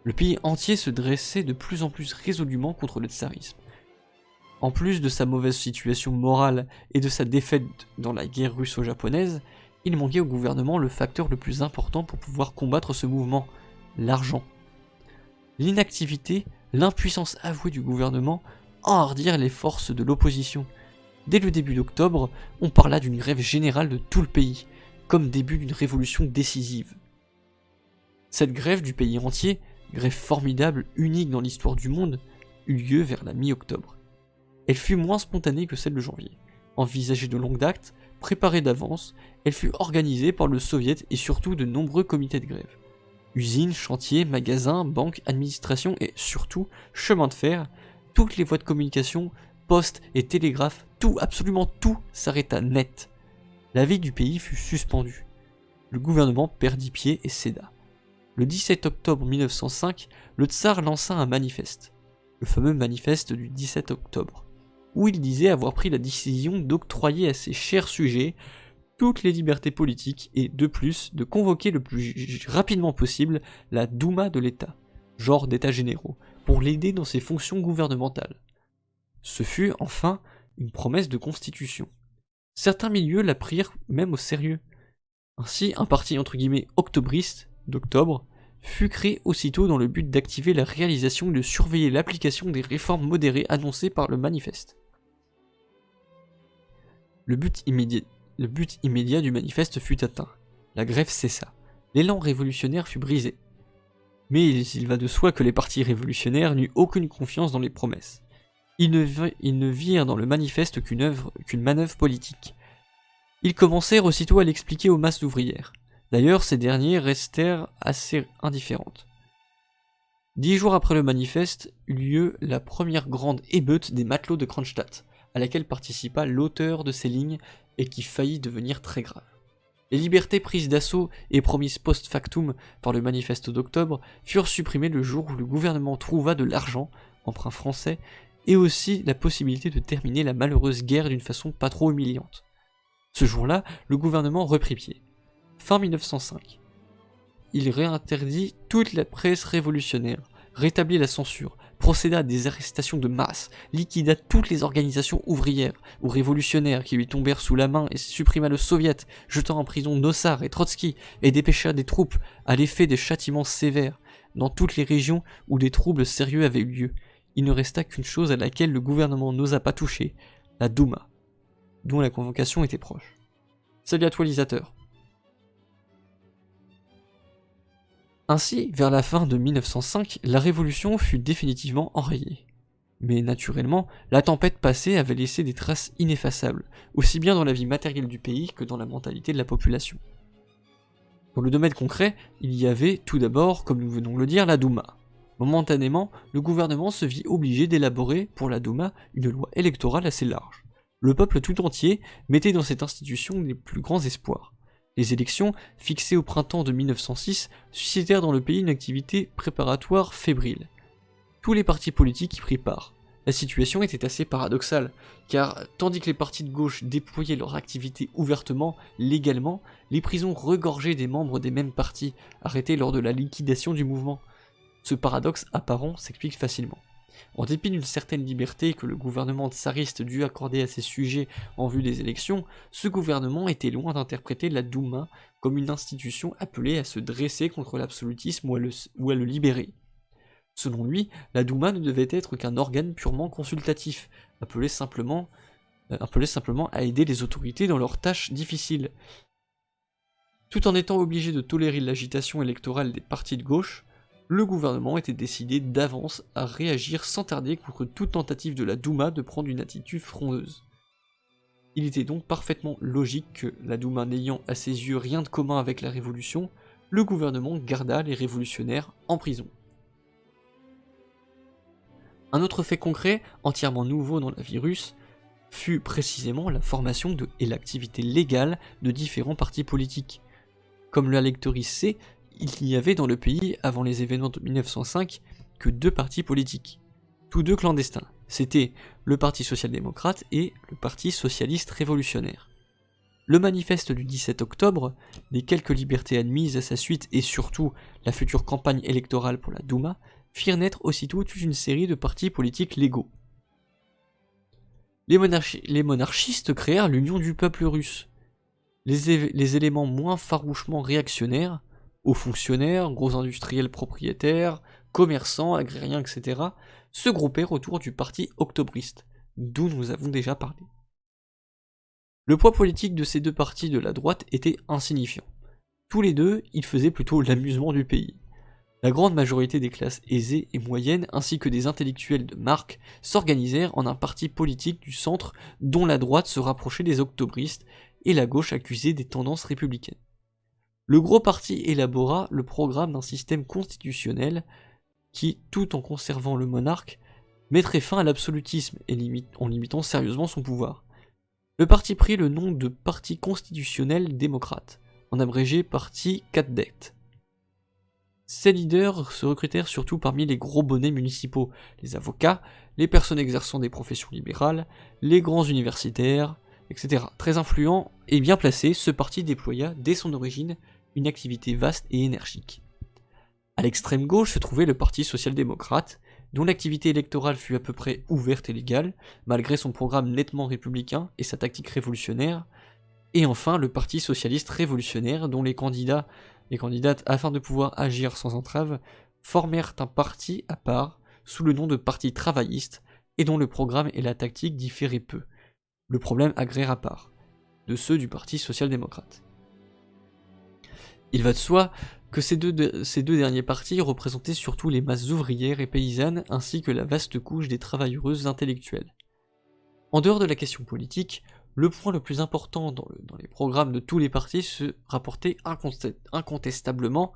Le pays entier se dressait de plus en plus résolument contre le tsarisme. En plus de sa mauvaise situation morale et de sa défaite dans la guerre russo-japonaise, il manquait au gouvernement le facteur le plus important pour pouvoir combattre ce mouvement, l'argent. L'inactivité, l'impuissance avouée du gouvernement enhardirent les forces de l'opposition. Dès le début d'octobre, on parla d'une grève générale de tout le pays, comme début d'une révolution décisive. Cette grève du pays entier, grève formidable, unique dans l'histoire du monde, eut lieu vers la mi-octobre. Elle fut moins spontanée que celle de janvier. Envisagée de longue date, préparée d'avance, elle fut organisée par le soviet et surtout de nombreux comités de grève. Usines, chantiers, magasins, banques, administrations et surtout chemins de fer, toutes les voies de communication, postes et télégraphes, tout, absolument tout s'arrêta net. La vie du pays fut suspendue. Le gouvernement perdit pied et céda. Le 17 octobre 1905, le tsar lança un manifeste, le fameux manifeste du 17 octobre, où il disait avoir pris la décision d'octroyer à ses chers sujets toutes les libertés politiques et, de plus, de convoquer le plus rapidement possible la Douma de l'État, genre d'États généraux, pour l'aider dans ses fonctions gouvernementales. Ce fut, enfin, une promesse de constitution. Certains milieux la prirent même au sérieux. Ainsi, un parti entre guillemets octobriste, d'octobre, fut créé aussitôt dans le but d'activer la réalisation et de surveiller l'application des réformes modérées annoncées par le manifeste. Le but immédiat du manifeste fut atteint. La grève cessa. L'élan révolutionnaire fut brisé. Mais il va de soi que les partis révolutionnaires n'eurent aucune confiance dans les promesses. Ils ne virent dans le manifeste qu'une manœuvre politique. Ils commencèrent aussitôt à l'expliquer aux masses ouvrières. D'ailleurs, ces dernières restèrent assez indifférentes. 10 jours après le manifeste eut lieu la première grande émeute des matelots de Kronstadt, à laquelle participa l'auteur de ces lignes et qui faillit devenir très grave. Les libertés prises d'assaut et promises post factum par le manifeste d'octobre furent supprimées le jour où le gouvernement trouva de l'argent, emprunt français, et aussi la possibilité de terminer la malheureuse guerre d'une façon pas trop humiliante. Ce jour-là, le gouvernement reprit pied. Fin 1905. Il réinterdit toute la presse révolutionnaire, rétablit la censure, procéda à des arrestations de masse, liquida toutes les organisations ouvrières ou révolutionnaires qui lui tombèrent sous la main et supprima le soviet, jetant en prison Nossar et Trotsky, et dépêcha des troupes à l'effet des châtiments sévères dans toutes les régions où des troubles sérieux avaient eu lieu. Il ne resta qu'une chose à laquelle le gouvernement n'osa pas toucher, la Douma, dont la convocation était proche. Salut actualisateur. Ainsi, vers la fin de 1905, la révolution fut définitivement enrayée. Mais naturellement, la tempête passée avait laissé des traces ineffaçables, aussi bien dans la vie matérielle du pays que dans la mentalité de la population. Dans le domaine concret, il y avait tout d'abord, comme nous venons de le dire, la Douma. Momentanément, le gouvernement se vit obligé d'élaborer pour la Douma une loi électorale assez large. Le peuple tout entier mettait dans cette institution les plus grands espoirs. Les élections, fixées au printemps de 1906, suscitèrent dans le pays une activité préparatoire fébrile. Tous les partis politiques y prirent part. La situation était assez paradoxale, car tandis que les partis de gauche déployaient leur activité ouvertement, légalement, les prisons regorgeaient des membres des mêmes partis, arrêtés lors de la liquidation du mouvement. Ce paradoxe apparent s'explique facilement. En dépit d'une certaine liberté que le gouvernement tsariste dut accorder à ses sujets en vue des élections, ce gouvernement était loin d'interpréter la Douma comme une institution appelée à se dresser contre l'absolutisme ou à le libérer. Selon lui, la Douma ne devait être qu'un organe purement consultatif, appelé simplement à aider les autorités dans leurs tâches difficiles. Tout en étant obligé de tolérer l'agitation électorale des partis de gauche, le gouvernement était décidé d'avance à réagir sans tarder contre toute tentative de la Douma de prendre une attitude frondeuse. Il était donc parfaitement logique que, la Douma n'ayant à ses yeux rien de commun avec la révolution, le gouvernement garda les révolutionnaires en prison. Un autre fait concret, entièrement nouveau dans la vie russe, fut précisément la formation et l'activité légale de différents partis politiques. Comme le lectoris sait, il n'y avait dans le pays, avant les événements de 1905, que 2 partis politiques, tous 2 clandestins. C'était le Parti social-démocrate et le Parti socialiste révolutionnaire. Le manifeste du 17 octobre, les quelques libertés admises à sa suite et surtout la future campagne électorale pour la Douma, firent naître aussitôt toute une série de partis politiques légaux. Les monarchistes créèrent l'Union du peuple russe. Les éléments moins farouchement réactionnaires, hauts fonctionnaires, gros industriels propriétaires, commerçants, agrariens, etc., se groupèrent autour du parti octobriste, d'où nous avons déjà parlé. Le poids politique de ces 2 partis de la droite était insignifiant. Tous les 2, ils faisaient plutôt l'amusement du pays. La grande majorité des classes aisées et moyennes, ainsi que des intellectuels de marque, s'organisèrent en un parti politique du centre dont la droite se rapprochait des octobristes et la gauche accusait des tendances républicaines. Le gros parti élabora le programme d'un système constitutionnel qui, tout en conservant le monarque, mettrait fin à l'absolutisme en limitant sérieusement son pouvoir. Le parti prit le nom de Parti constitutionnel démocrate, en abrégé Parti CADDET. Ces leaders se recrutèrent surtout parmi les gros bonnets municipaux, les avocats, les personnes exerçant des professions libérales, les grands universitaires, etc. Très influent et bien placé, ce parti déploya, dès son origine, une activité vaste et énergique. À l'extrême gauche se trouvait le Parti social-démocrate, dont l'activité électorale fut à peu près ouverte et légale, malgré son programme nettement républicain et sa tactique révolutionnaire, et enfin le Parti socialiste révolutionnaire, dont les candidates, afin de pouvoir agir sans entrave, formèrent un parti à part, sous le nom de Parti travailliste, et dont le programme et la tactique différaient peu, le problème agraire à part, de ceux du Parti social-démocrate. Il va de soi que ces deux derniers partis représentaient surtout les masses ouvrières et paysannes ainsi que la vaste couche des travailleuses intellectuelles. En dehors de la question politique, le point le plus important dans les programmes de tous les partis se rapportait incontestablement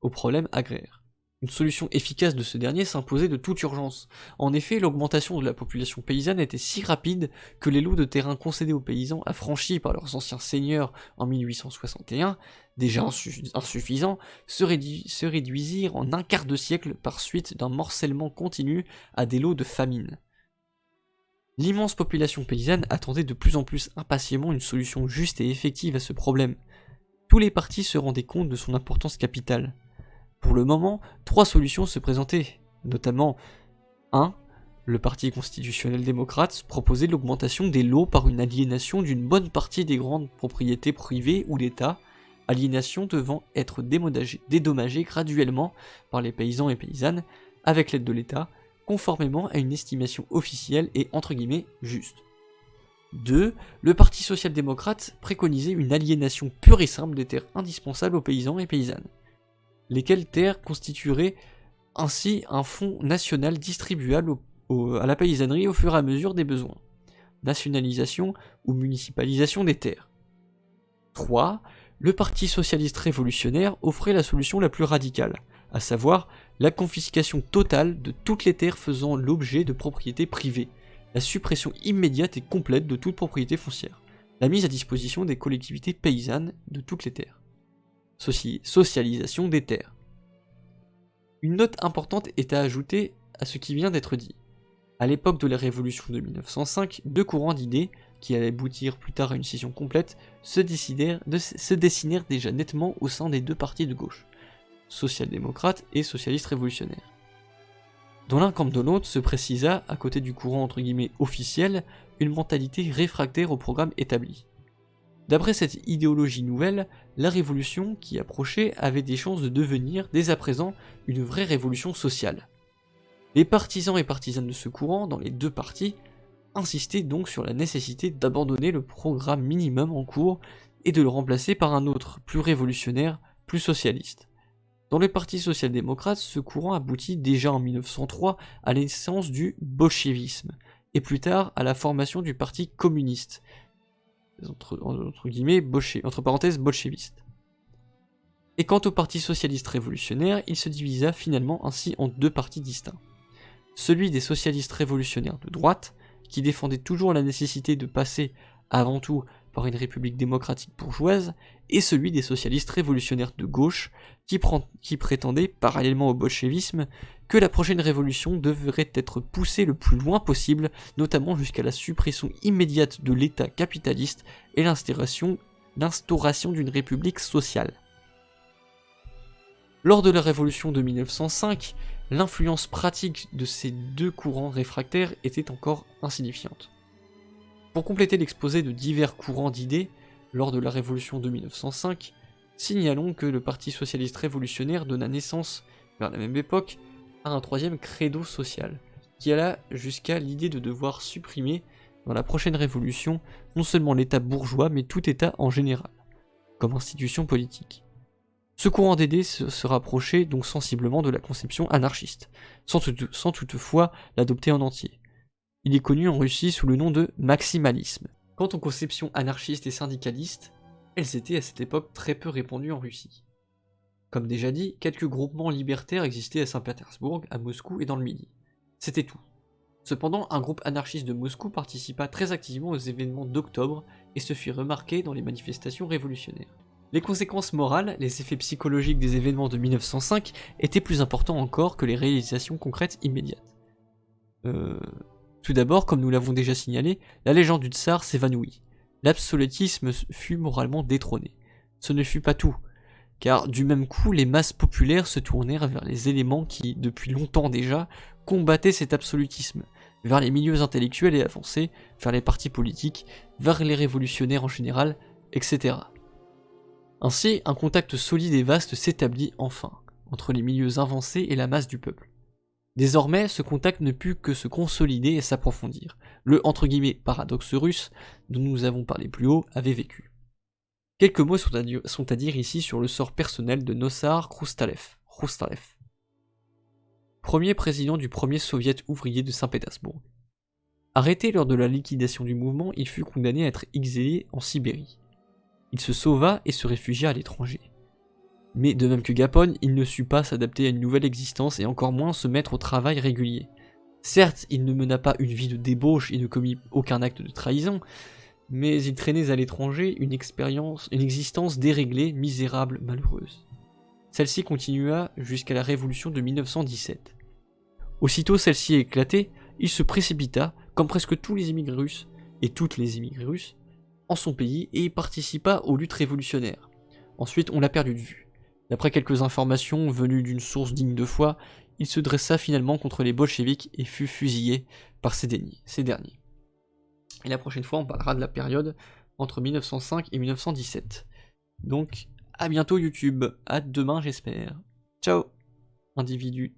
au problème agraire. Une solution efficace de ce dernier s'imposait de toute urgence. En effet, l'augmentation de la population paysanne était si rapide que les lots de terrain concédés aux paysans affranchis par leurs anciens seigneurs en 1861, déjà insuffisants, se réduisirent en un quart de siècle par suite d'un morcellement continu à des lots de famine. L'immense population paysanne attendait de plus en plus impatiemment une solution juste et effective à ce problème. Tous les partis se rendaient compte de son importance capitale. Pour le moment, 3 solutions se présentaient, notamment 1. Le Parti constitutionnel démocrate proposait l'augmentation des lots par une aliénation d'une bonne partie des grandes propriétés privées ou l'État, aliénation devant être dédommagée graduellement par les paysans et paysannes, avec l'aide de l'État, conformément à une estimation officielle et entre guillemets juste. 2. Le Parti social-démocrate préconisait une aliénation pure et simple des terres indispensables aux paysans et paysannes, lesquelles terres constitueraient ainsi un fonds national distribuable à la paysannerie au fur et à mesure des besoins. Nationalisation ou municipalisation des terres. 3. Le Parti socialiste révolutionnaire offrait la solution la plus radicale, à savoir la confiscation totale de toutes les terres faisant l'objet de propriétés privées, la suppression immédiate et complète de toute propriété foncière, la mise à disposition des collectivités paysannes de toutes les terres. Socialisation des terres. Une note importante est à ajouter à ce qui vient d'être dit. À l'époque de la Révolution de 1905, 2 courants d'idées, qui allaient aboutir plus tard à une scission complète, se dessinèrent déjà nettement au sein des 2 partis de gauche, social-démocrate et socialiste révolutionnaire. Dans l'un comme dans l'autre se précisa, à côté du courant entre guillemets officiel, une mentalité réfractaire au programme établi. D'après cette idéologie nouvelle, la révolution qui approchait avait des chances de devenir, dès à présent, une vraie révolution sociale. Les partisans et partisanes de ce courant, dans les 2 partis, insistaient donc sur la nécessité d'abandonner le programme minimum en cours et de le remplacer par un autre, plus révolutionnaire, plus socialiste. Dans le Parti social-démocrate, ce courant aboutit déjà en 1903 à la naissance du bolchevisme, et plus tard à la formation du Parti communiste, entre parenthèses bolchéviste. Et quant au Parti socialiste révolutionnaire, il se divisa finalement ainsi en 2 partis distincts. Celui des socialistes révolutionnaires de droite, qui défendait toujours la nécessité de passer avant tout par une république démocratique bourgeoise, et celui des socialistes révolutionnaires de gauche, qui prétendait, parallèlement au bolchevisme, que la prochaine révolution devrait être poussée le plus loin possible, notamment jusqu'à la suppression immédiate de l'État capitaliste et l'instauration d'une république sociale. Lors de la révolution de 1905, l'influence pratique de ces 2 courants réfractaires était encore insignifiante. Pour compléter l'exposé de divers courants d'idées lors de la révolution de 1905, signalons que le Parti socialiste révolutionnaire donna naissance, vers la même époque, à un 3e credo social, qui alla jusqu'à l'idée de devoir supprimer, dans la prochaine révolution, non seulement l'État bourgeois, mais tout État en général, comme institution politique. Ce courant d'idées se rapprochait donc sensiblement de la conception anarchiste, sans toutefois l'adopter en entier. Il est connu en Russie sous le nom de maximalisme. Quant aux conceptions anarchistes et syndicalistes, elles étaient à cette époque très peu répandues en Russie. Comme déjà dit, quelques groupements libertaires existaient à Saint-Pétersbourg, à Moscou et dans le Midi. C'était tout. Cependant, un groupe anarchiste de Moscou participa très activement aux événements d'octobre et se fit remarquer dans les manifestations révolutionnaires. Les conséquences morales, les effets psychologiques des événements de 1905 étaient plus importants encore que les réalisations concrètes immédiates. Tout d'abord, comme nous l'avons déjà signalé, la légende du tsar s'évanouit. L'absolutisme fut moralement détrôné. Ce ne fut pas tout, car du même coup, les masses populaires se tournèrent vers les éléments qui, depuis longtemps déjà, combattaient cet absolutisme, vers les milieux intellectuels et avancés, vers les partis politiques, vers les révolutionnaires en général, etc. Ainsi, un contact solide et vaste s'établit enfin, entre les milieux avancés et la masse du peuple. Désormais, ce contact ne put que se consolider et s'approfondir. Le « paradoxe russe » dont nous avons parlé plus haut avait vécu. Quelques mots sont à dire ici sur le sort personnel de Nossar Khroustalev, premier président du premier soviet ouvrier de Saint-Pétersbourg. Arrêté lors de la liquidation du mouvement, il fut condamné à être exilé en Sibérie. Il se sauva et se réfugia à l'étranger. Mais de même que Gapon, il ne sut pas s'adapter à une nouvelle existence et encore moins se mettre au travail régulier. Certes, il ne mena pas une vie de débauche et ne commit aucun acte de trahison, mais il traînait à l'étranger une existence déréglée, misérable, malheureuse. Celle-ci continua jusqu'à la révolution de 1917. Aussitôt celle-ci éclatée, il se précipita, comme presque tous les immigrés russes, et toutes les immigrés russes, en son pays et y participa aux luttes révolutionnaires. Ensuite, on l'a perdu de vue. D'après quelques informations venues d'une source digne de foi, il se dressa finalement contre les bolcheviks et fut fusillé par ces derniers. Et la prochaine fois, on parlera de la période entre 1905 et 1917. Donc, à bientôt YouTube, à demain j'espère. Ciao, individu.